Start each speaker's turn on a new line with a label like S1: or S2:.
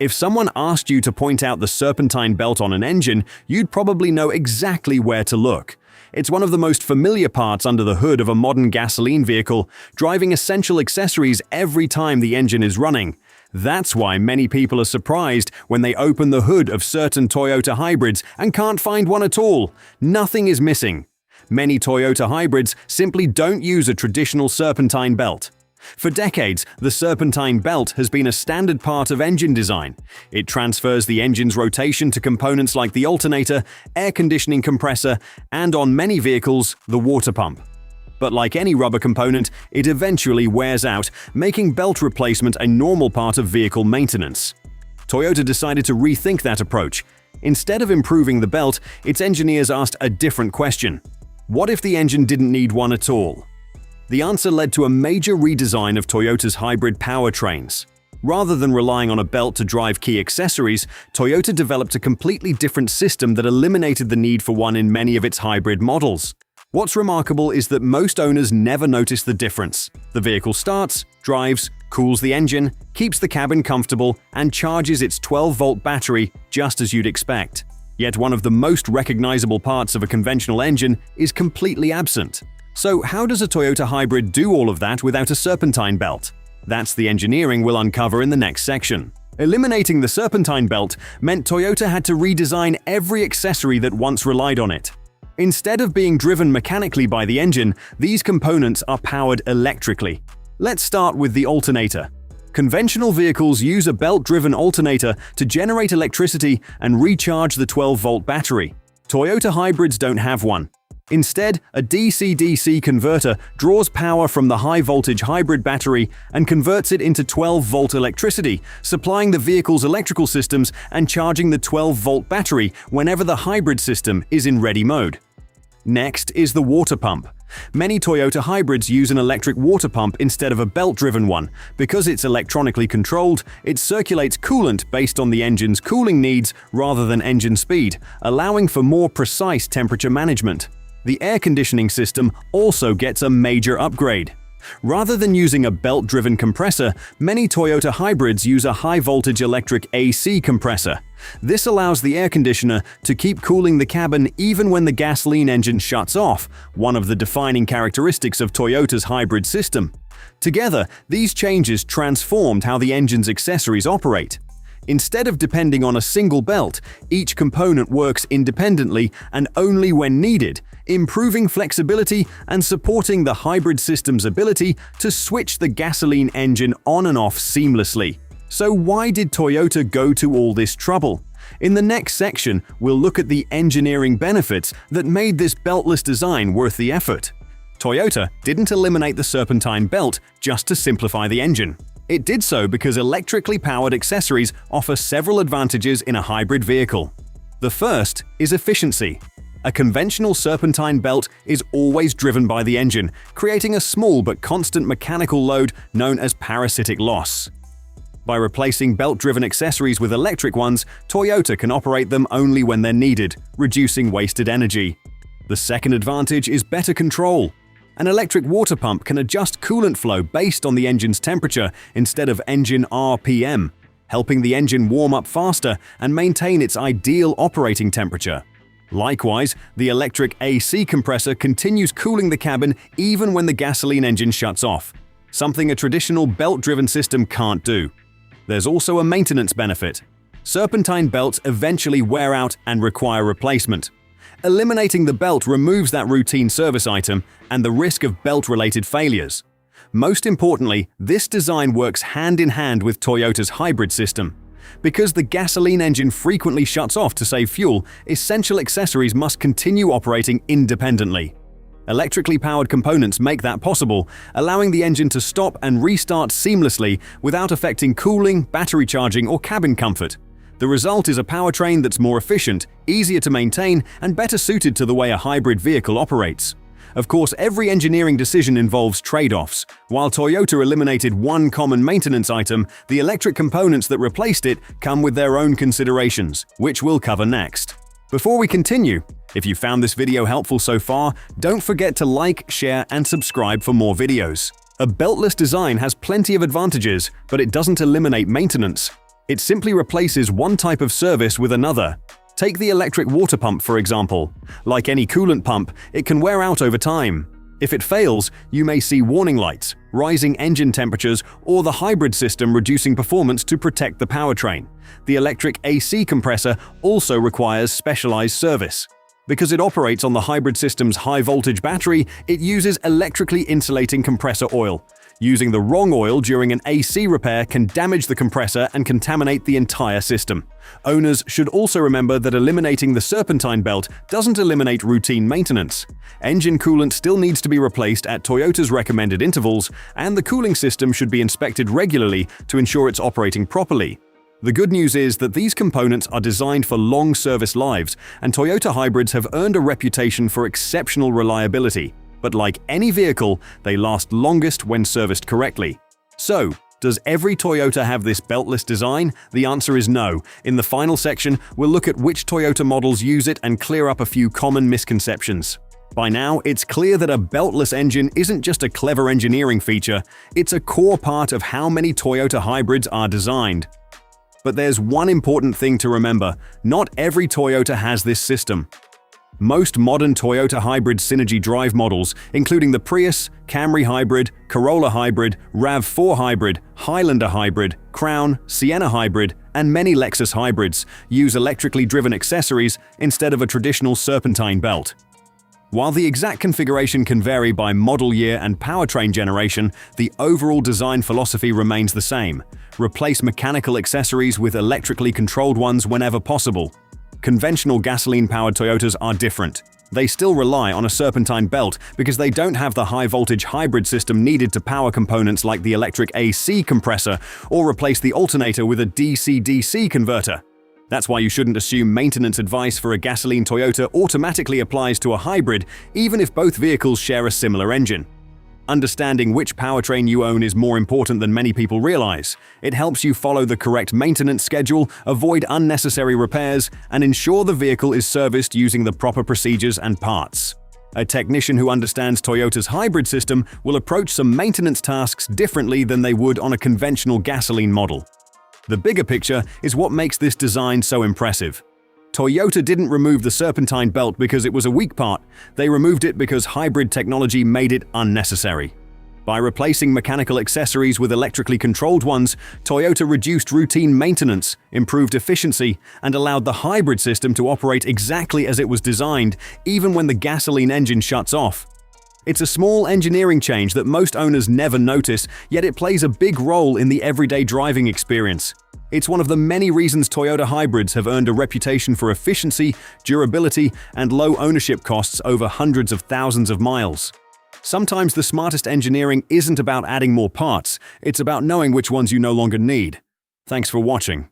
S1: If someone asked you to point out the serpentine belt on an engine, you'd probably know exactly where to look. It's one of the most familiar parts under the hood of a modern gasoline vehicle, driving essential accessories every time the engine is running. That's why many people are surprised when they open the hood of certain Toyota hybrids and can't find one at all. Nothing is missing. Many Toyota hybrids simply don't use a traditional serpentine belt. For decades, the serpentine belt has been a standard part of engine design. It transfers the engine's rotation to components like the alternator, air conditioning compressor, and on many vehicles, the water pump. But like any rubber component, it eventually wears out, making belt replacement a normal part of vehicle maintenance. Toyota decided to rethink that approach. Instead of improving the belt, its engineers asked a different question. What if the engine didn't need one at all? The answer led to a major redesign of Toyota's hybrid powertrains. Rather than relying on a belt to drive key accessories, Toyota developed a completely different system that eliminated the need for one in many of its hybrid models. What's remarkable is that most owners never notice the difference. The vehicle starts, drives, cools the engine, keeps the cabin comfortable, and charges its 12-volt battery just as you'd expect. Yet one of the most recognizable parts of a conventional engine is completely absent. So how does a Toyota hybrid do all of that without a serpentine belt? That's the engineering we'll uncover in the next section. Eliminating the serpentine belt meant Toyota had to redesign every accessory that once relied on it. Instead of being driven mechanically by the engine, these components are powered electrically. Let's start with the alternator. Conventional vehicles use a belt-driven alternator to generate electricity and recharge the 12-volt battery. Toyota hybrids don't have one. Instead, a DC-DC converter draws power from the high-voltage hybrid battery and converts it into 12-volt electricity, supplying the vehicle's electrical systems and charging the 12-volt battery whenever the hybrid system is in ready mode. Next is the water pump. Many Toyota hybrids use an electric water pump instead of a belt-driven one. Because it's electronically controlled, it circulates coolant based on the engine's cooling needs rather than engine speed, allowing for more precise temperature management. The air conditioning system also gets a major upgrade. Rather than using a belt-driven compressor, many Toyota hybrids use a high-voltage electric AC compressor. This allows the air conditioner to keep cooling the cabin even when the gasoline engine shuts off, one of the defining characteristics of Toyota's hybrid system. Together, these changes transformed how the engine's accessories operate. Instead of depending on a single belt, each component works independently and only when needed, improving flexibility and supporting the hybrid system's ability to switch the gasoline engine on and off seamlessly. So why did Toyota go to all this trouble? In the next section, we'll look at the engineering benefits that made this beltless design worth the effort. Toyota didn't eliminate the serpentine belt just to simplify the engine. It did so because electrically powered accessories offer several advantages in a hybrid vehicle. The first is efficiency. A conventional serpentine belt is always driven by the engine, creating a small but constant mechanical load known as parasitic loss. By replacing belt-driven accessories with electric ones, Toyota can operate them only when they're needed, reducing wasted energy. The second advantage is better control. An electric water pump can adjust coolant flow based on the engine's temperature instead of engine RPM, helping the engine warm up faster and maintain its ideal operating temperature. Likewise, the electric AC compressor continues cooling the cabin even when the gasoline engine shuts off, something a traditional belt-driven system can't do. There's also a maintenance benefit. Serpentine belts eventually wear out and require replacement. Eliminating the belt removes that routine service item and the risk of belt-related failures. Most importantly, this design works hand in hand with Toyota's hybrid system. Because the gasoline engine frequently shuts off to save fuel, essential accessories must continue operating independently. Electrically powered components make that possible, allowing the engine to stop and restart seamlessly without affecting cooling, battery charging, or cabin comfort. The result is a powertrain that's more efficient, easier to maintain, and better suited to the way a hybrid vehicle operates. Of course, every engineering decision involves trade-offs. While Toyota eliminated one common maintenance item, the electric components that replaced it come with their own considerations, which we'll cover next. Before we continue, if you found this video helpful so far, don't forget to like, share, and subscribe for more videos. A beltless design has plenty of advantages, but it doesn't eliminate maintenance. It simply replaces one type of service with another. Take the electric water pump, for example. Like any coolant pump, it can wear out over time. If it fails, you may see warning lights, rising engine temperatures, or the hybrid system reducing performance to protect the powertrain. The electric AC compressor also requires specialized service. Because it operates on the hybrid system's high-voltage battery, it uses electrically insulating compressor oil. Using the wrong oil during an AC repair can damage the compressor and contaminate the entire system. Owners should also remember that eliminating the serpentine belt doesn't eliminate routine maintenance. Engine coolant still needs to be replaced at Toyota's recommended intervals, and the cooling system should be inspected regularly to ensure it's operating properly. The good news is that these components are designed for long service lives, and Toyota hybrids have earned a reputation for exceptional reliability. But like any vehicle, they last longest when serviced correctly. So, does every Toyota have this beltless design? The answer is no. In the final section, we'll look at which Toyota models use it and clear up a few common misconceptions. By now, it's clear that a beltless engine isn't just a clever engineering feature, it's a core part of how many Toyota hybrids are designed. But there's one important thing to remember: not every Toyota has this system. Most modern Toyota hybrid Synergy drive models, including the Prius, Camry Hybrid, Corolla Hybrid, RAV4 Hybrid, Highlander Hybrid, Crown, Sienna Hybrid, and many Lexus hybrids, use electrically driven accessories instead of a traditional serpentine belt. While the exact configuration can vary by model year and powertrain generation, the overall design philosophy remains the same: replace mechanical accessories with electrically controlled ones whenever possible. Conventional gasoline-powered Toyotas are different. They still rely on a serpentine belt because they don't have the high-voltage hybrid system needed to power components like the electric AC compressor or replace the alternator with a DC-DC converter. That's why you shouldn't assume maintenance advice for a gasoline Toyota automatically applies to a hybrid, even if both vehicles share a similar engine. Understanding which powertrain you own is more important than many people realize. It helps you follow the correct maintenance schedule, avoid unnecessary repairs, and ensure the vehicle is serviced using the proper procedures and parts. A technician who understands Toyota's hybrid system will approach some maintenance tasks differently than they would on a conventional gasoline model. The bigger picture is what makes this design so impressive. Toyota didn't remove the serpentine belt because it was a weak part. They removed it because hybrid technology made it unnecessary. By replacing mechanical accessories with electrically controlled ones, Toyota reduced routine maintenance, improved efficiency, and allowed the hybrid system to operate exactly as it was designed, even when the gasoline engine shuts off. It's a small engineering change that most owners never notice, yet it plays a big role in the everyday driving experience. It's one of the many reasons Toyota hybrids have earned a reputation for efficiency, durability, and low ownership costs over hundreds of thousands of miles. Sometimes the smartest engineering isn't about adding more parts, it's about knowing which ones you no longer need. Thanks for watching.